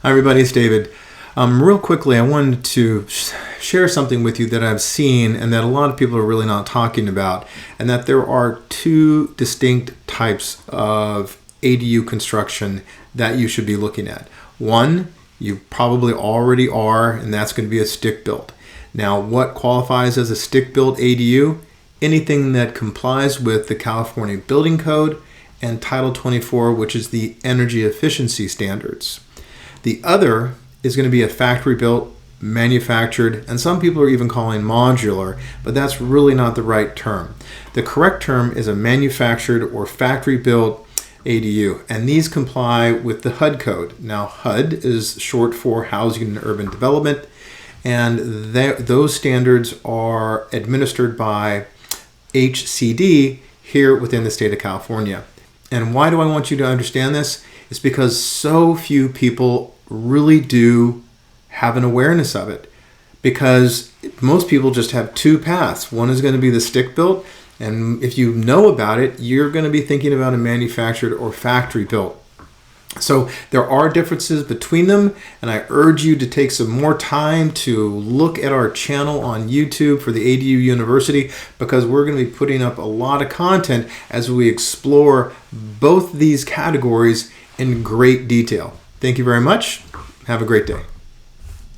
Hi everybody, it's David. Real quickly, I wanted to share something with you that I've seen and that a lot of people are really not talking about, and that there are two distinct types of ADU construction that you should be looking at. One, you probably already are, and that's going to be a stick-built. Now, what qualifies as a stick-built ADU? Anything that complies with the California Building Code and Title 24, which is the energy efficiency standards. The other is going to be a factory-built, manufactured, and some people are even calling modular, but that's really not the right term. The correct term is a manufactured or factory-built ADU, and these comply with the HUD code. Now, HUD is short for Housing and Urban Development, and those standards are administered by HCD here within the state of California. And why do I want you to understand this? It's because so few people really do have an awareness of it, because most people just have two paths. One is going to be the stick-built, and if you know about it, you're going to be thinking about a manufactured or factory-built. So there are differences between them, and I urge you to take some more time to look at our channel on YouTube for the ADU University, because we're going to be putting up a lot of content as we explore both these categories in great detail. Thank you very much. Have a great day.